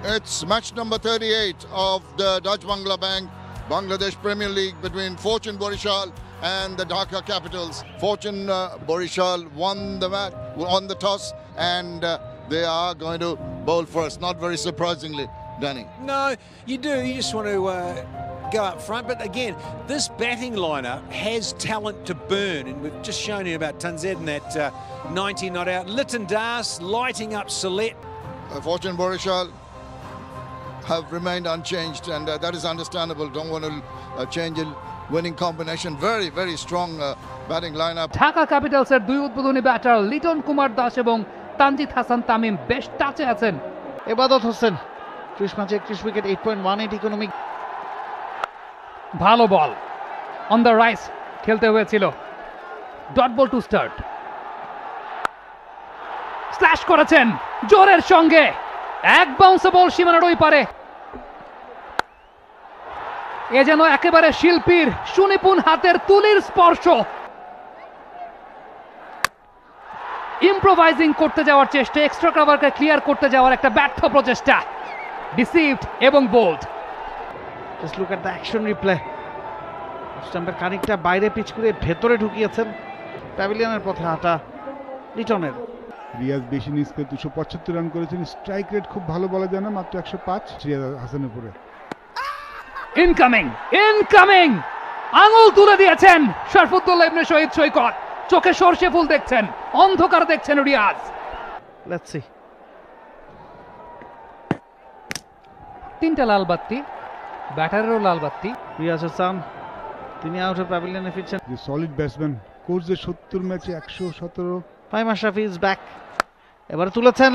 It's match number 38 of the Dutch Bangla Bank Bangladesh Premier League between Fortune Borishal and the Dhaka Capitals. Fortune Borishal won the match, won the toss, and they are going to bowl first. Not very surprisingly, Danny. No, you do. You just want to go up front. But again, this batting lineup has talent to burn, and we've just shown you about Tanzed in that 90 not out. Litton Das lighting up Salet. Fortune Borishal have remained unchanged, and that is understandable. Don't want to change a winning combination. Very, very strong batting lineup. Dhaka ক্যাপিটালসের দুই উদ্বোধনী batter Liton Kumar Das এবং তানজিদ হাসান তামিম বেশ টাচে আছেন। এবাদত হোসেন 30 ম্যাচে 31 wicket, 8.18 economic. ভালো বল on the rice খেলতে হয়েছিল। Dot ball to start, slash করেছেন জোরের সঙ্গে, এক বাউন্সে বল সীমানার ওই পারে। এ যেন একেবারে শিল্পীর সুনিপুণ হাতের তুলির স্পর্শ। ইম্প্রোভাইজিং করতে যাওয়ার চেষ্টা, এক্সট্রা কভারকে ক্লিয়ার করতে যাওয়ার একটা ব্যর্থ প্রচেষ্টা। ডিসিভড এবং bowled. Just look at the action replay. স্টাম্পের খানিকটা বাইরে পিচ করে ভেতরে ঢুকিয়েছেন। প্যাভিলিয়নের পথে হাঁটা লিটনের। রিয়াজ বেশি নিষ্কে 275 রান করেছেন। স্ট্রাইক রেট খুব ভালো বলা যায় না, মাত্র 105 রিয়াজ হাসানের উপরে। ইনকামিং ইনকামিং আঙুল তুলে দিয়েছেন শরফুদ্দৌল্লাহ ইবনে শহীদ সৈকত। চোখে সরষে ফুল দেখছেন, অন্ধকার দেখছেন রিয়াজ। Let's see. তিনটা লাল বাতি, ব্যাটারেরও লাল বাতি। রিয়াজ হাসান তিনি আউট হয়ে প্যাভিলিয়নে ফিরছেন। যে সলিড ব্যাটসম্যান, কোর্সে 70 ম্যাচে 117। Fahim Ashrafi is back. এবারে তুলেছেন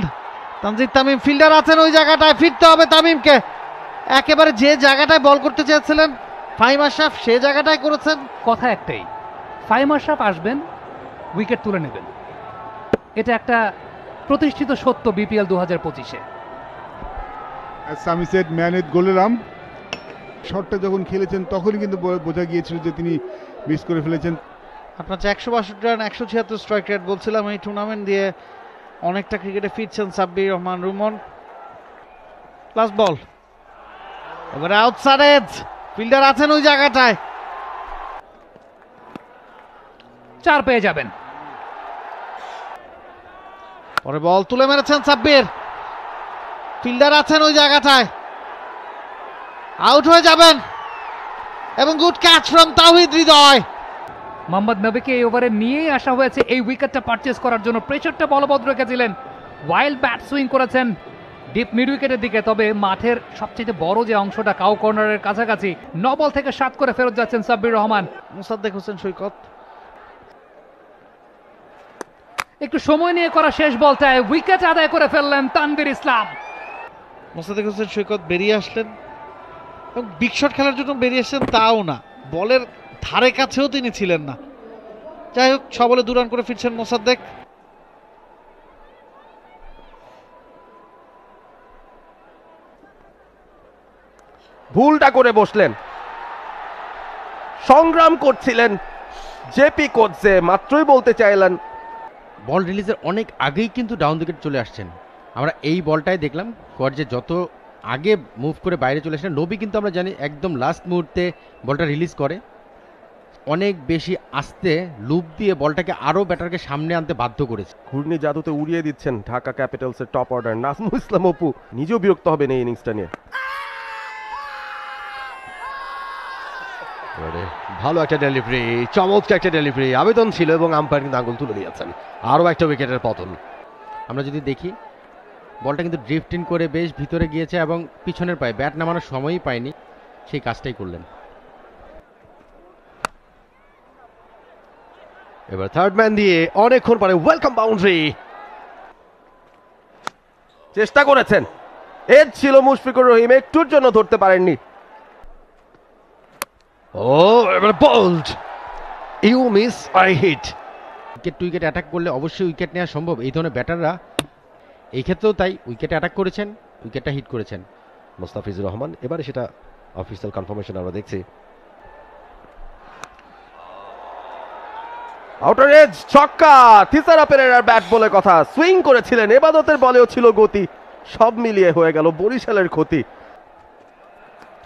তানজিদ তামিম। ফিল্ডার আছেন ওই জায়গাটায়, ফিরতে হবে তামিমকে। একেবারে যে জায়গাটায় বল করতে চেয়েছিলেন ফাহিম আশরাফ, সে জায়গাটায় করেছেন। কথা একটাই, ফাহিম আশরাফ আসবেন, উইকেট তুলে নেবেন। এটা একটা প্রতিষ্ঠিত সত্য বিপিএল 2025-এ। সামি said man with golden arm. শটটা যখন খেলেছেন তখনই কিন্তু বোঝা গিয়েছিল যে তিনি মিস করে ফেলেছেন। আপনার 162 রান, 176 স্ট্রাইক রেট। বলছিলাম এই টুর্নামেন্ট দিয়ে অনেকটা ক্রিকেটে ফিরছেন সাব্বির রহমান রুমন। লাস্ট বল, এবারে আউটসাইড এজ। ফিল্ডার আছেন ওই জায়গাটায়, 4 পেয়ে যাবেন। পরে বল তুলে মেরেছেন সাব্বির। ফিল্ডার আছেন ওই জায়গাটায়, আউট হয়ে যাবেন। এবং good catch from Towhid Hridoy. Mohammad নবীকে এই ওভারে নিয়েই আসা হয়েছে এই উইকেটটা পারচেজ করার জন্য। প্রেসারটা বলবৎ রেখেছিলেন, ওয়াইল্ড ব্যাট সুইং করেছেন ডিপ মিড উইকেটের দিকে। তবে মাঠের সবচেয়ে বড় যে অংশটা কাউ কর্নারের কাছাকাছি, 9 বল থেকে 7 করে ফেরত যাচ্ছেন সাব্বির রহমান। মুসাদ্দেক হোসেন সৈকত একটু সময় নিয়ে করা শেষ বলটায় উইকেট আদায় করে ফেললেন তানভীর ইসলাম। মুসাদ্দেক হোসেন সৈকত বেরিয়ে আসলেন এবং বিগ শট খেলার জন্য বেরিয়ে আসছেন তাও না, বলের ধারে কাছেও তিনি ছিলেন না। যাই হোক, 6 বলে 2 রান করে ফিরছেন মোসাদ্দেক। ভুলটা করে বসলেন, সংগ্রাম করছিলেন জেপি কোচে, মাত্রই বলতে চাইলেন। বল রিলিজের অনেক আগেই কিন্তু ডাউন উইকেট চলে আসছেন। আমরা এই বলটাই দেখলাম যে যত আগে মুভ করে বাইরে চলে আসেন। নবী কিন্তু আমরা জানি একদম লাস্ট মুহূর্তে বলটা রিলিজ করে, অনেক বেশি আস্তে লুপ দিয়ে বলটাকে আরও ব্যাটারকে সামনে আনতে বাধ্য করেছে। ঘূর্ণি জাদুতে উড়িয়ে দিচ্ছেন ঢাকা ক্যাপিটালসের টপ অর্ডার। নাজমুল ইসলাম অপু নিজেও বিরক্ত হবেন এই ইনিংসটা নিয়ে। ভালো একটা ডেলিভারি, চমৎকার একটা ডেলিভারি। আবেদন ছিল এবং আম্পায়ার কিন্তু আঙুল তুলে দিয়েছেন। আরও একটা উইকেটের পতন। আমরা যদি দেখি বলটা কিন্তু ড্রিফট ইন করে বেশ ভিতরে গিয়েছে এবং পিছনের পায়ে ব্যাট নামানোর সময়ই পায়নি, সেই কাজটাই করলেন। এবার থার্ড ম্যান দিয়ে অনেকক্ষণ পরে ওয়েলকাম বাউন্ডারি। চেষ্টা করেছেন, এজ ছিল মুশফিকুর রহিম, একটুর জন্য ধরতে পারেননি। ও এবার bowled, you miss I hit. Wicket to wicket attack করলে অবশ্যই উইকেট নেওয়া সম্ভব। এই ধরনের ব্যাটাররা এই ক্ষেত্রেও তাই উইকেটে অ্যাটাক করেছেন, উইকেটটা হিট করেছেন। মোস্তাফিজুর রহমান, এবারে সেটা অফিসিয়াল কনফার্মেশন আমরা দেখছি। আউটার এজ ছক্কা। থিসারা পেরেরার ব্যাট বলে কথা, সুইং করেছিলেন, এবাদতের বলেও ছিল গতি। সব মিলিয়ে হয়ে গেল বরিশালের ক্ষতি।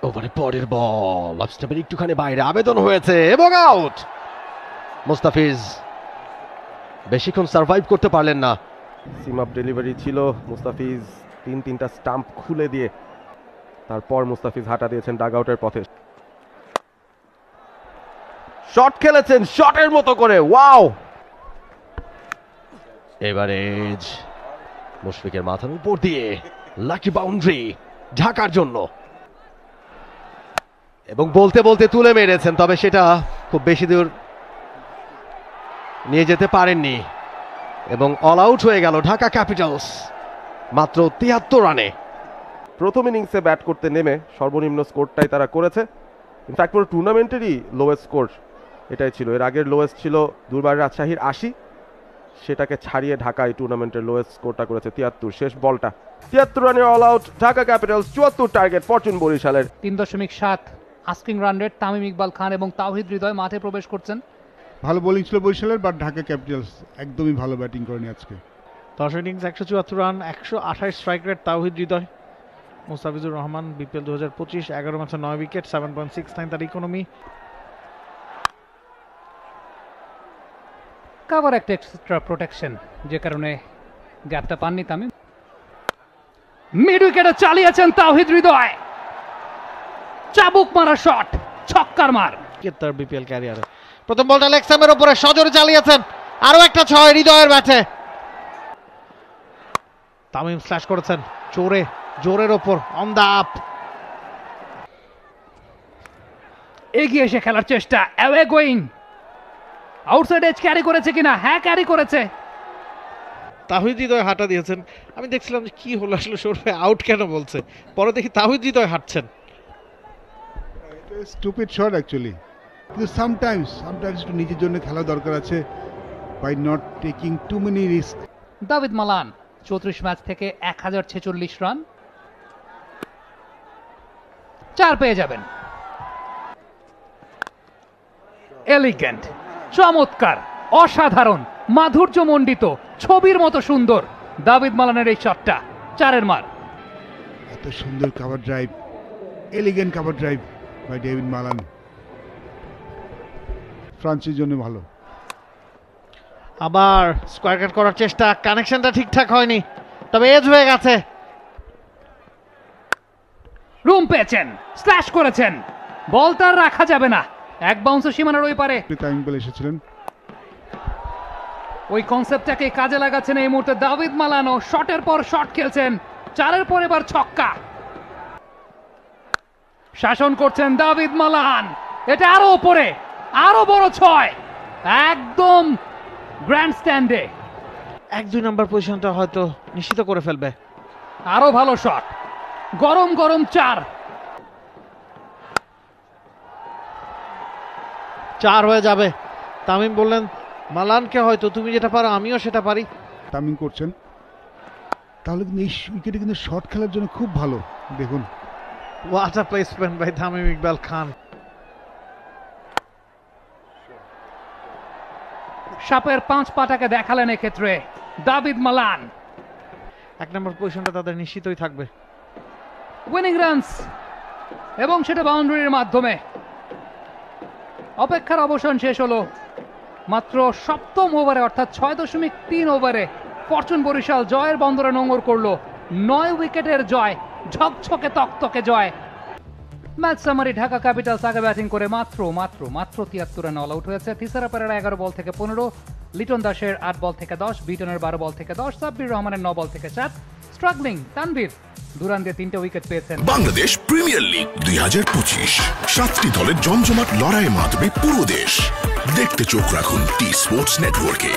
ওভারে পরের বল অফ স্টাম্পের একটুখানি বাইরে, আবেদন হয়েছে এবং আউট। মুস্তাফিজ বেশিক্ষণ সার্ভাইভ করতে পারলেন না। সিম আপ ডেলিভারি ছিল, মুস্তাফিজ তিনটা স্টাম্প খুলে দিয়ে তারপর মুস্তাফিজ হাঁটা দিয়েছেন ডাগ আউটের পথে। শট খেলেছেন শটের মতো করে, ওয়াও। এবারে মুশফিকের মাথার উপর দিয়ে লাকি বাউন্ডারি ঢাকার জন্য, এবং বলতে বলতে তুলে মেরেছেন, তবে সেটা খুব বেশি দূর নিয়ে যেতে পারেননি এবং অল আউট হয়ে গেল ঢাকা ক্যাপিটালস মাত্র ৭৩ রানে। প্রথম ইনিংসে ব্যাট করতে নেমে সর্বনিম্ন স্কোরটাই তারা করেছে। ইনফ্যাক্ট পুরো টুর্নামেন্টেরই লোয়েস্ট স্কোর এটাই ছিল। এর আগের লোয়েস্ট ছিল দুর্বার রাজশাহীর ৮০, সেটাকে ছাড়িয়ে ঢাকায় টুর্নামেন্টের লোয়েস্ট স্কোরটা করেছে ৭৩। শেষ বলটা ৭৩ রানে all out Dhaka Capitals, ৭৪ target Fortune বরিশালের। ৩.৭ asking run rate. Tamim Iqbal Khan এবং তাওহিদ হৃদয় মাঠে প্রবেশ করছেন। ভালো বোলিং ছিল বরিশালের, বাট ঢাকা ক্যাপিটালস একদমই ভালো ব্যাটিং করেনি আজকে। 10 innings 174 run, 128 strike rate Towhid Hridoy. Mustafizur Rahman BPL 2025 11 ম্যাচে 9 উইকেট, 7.69 তার ইকোনমি। কাভার একটা এক্সট্রা প্রোটেকশন, যে কারণে গ্যাপটা পাননি তামিম। মিড উইকেটে চালিয়েছেন তাওহিদ হৃদয়, চাবুক মারা শট, ছক্কার মার তার বিপিএল ক্যারিয়ারে। প্রথম বলটা লেগ স্টাম্পের উপরে সজোরে চালিয়েছেন, আরো একটা 6 হৃদয়ের ব্যাটে। তামিম স্ল্যাশ করেছেন জোরের ওপর, অন দা আপ। এগিয়ে এসে খেলার চেষ্টা, away going. Outside age carry করেছে কিনা? হ্যাঁ, ক্যারি করেছে। তাওহিদ হৃদয় হাঁটা দিয়েছেন। আমি দেখছিলাম যে কি হলো আসলে, সৌরভ আউট কেন বলছে, পরে দেখি তাওহিদ হৃদয় হাঁটছেন। স্টুপিড শট অ্যাকচুয়ালি, কিন্তু সামটাইমস একটু নিজের জন্য খেলা দরকার আছে, by not taking too many risk. Dawid Malan 34 match থেকে 1046 রান, 4 পেয়ে যাবেন। এলিগেন্ট, চমৎকার, অসাধারণ, মাধুর্যমণ্ডিত, ছবির মতো সুন্দর দাভিদ মালানের এই শটটা, 4-এর মার। এত সুন্দর cover drive, elegant cover drive by David Malan, ফ্রান্সের জন্য ভালো। আবার স্কোয়ার কাট করার চেষ্টা, কানেকশনটা ঠিকঠাক হয়নি, তবে এজ হয়ে গেছে। রুম পেয়েছেন, স্ল্যাশ করেছেন, বল তার রাখা যাবে না, এক বাউন্সে সীমানার ওই পারে। টাইম বলে এসেছিলেন, ওই কনসেপ্টটাকে কাজে লাগাচ্ছেন এই মুহূর্তে দাভিদ মালানো। শটের পর শট খেলছেন, 4-এর পর এবার ছক্কা। শাসন করছেন দাভিদ মালান, এটা আরো উপরে, আরো বড় 6, একদম গ্র্যান্ড স্ট্যান্ডে। 1-2 নাম্বার পজিশনটা হয়তো নিশ্চিত করে ফেলবে। আরো ভালো শট, গরম 4 হয়ে যাবে। তামিম বললেন মালানকে, হয়তো তুমি যেটা পারো আমিও সেটা পারি। তামিম করছেন, তাহলে কিন্তু এই উইকেটে কিন্তু শট খেলার জন্য খুব ভালো। দেখুন, what a placement by Tamim Iqbal Khan. সাপের 5 পাটাকে দেখালেন এক্ষেত্রে দাভিদ মালান। 1 নম্বর পজিশনটা তাদের নিশ্চিতই থাকবে। উইনিং রানস, এবং সেটা বাউন্ডারির মাধ্যমে। অপেক্ষার অবসান শেষ হলো। মাত্র 7ম ওভারে, অর্থাৎ 6.3 ওভারে ফরচুন বরিশাল জয়ের বন্দরে নোঙর করলো। 9 উইকেটের জয়, ঝকঝকে তকতকে জয়। ম্যাচ সামারি, ঢাকা ক্যাপিটালস আগে ব্যাটিং করে মাত্র 73 রানে অল আউট হয়েছে। থিসারা পেরেরা 11 বল থেকে 15, লিটন দাসের 8 বল থেকে 10, বিটনের 12 বল থেকে 10, সাব্বির রহমানের 9 বল থেকে 7। স্ট্রাগলিং তানভীর 2 রান দিয়ে 3টে উইকেট পেয়েছেন। বাংলাদেশ প্রিমিয়ার লিগ 2025, 7টি দলের জমজমাট লড়াইয়ের মাধ্যমে পুরো দেশ দেখতে চোখ রাখুন টি স্পোর্টস নেটওয়ার্কে।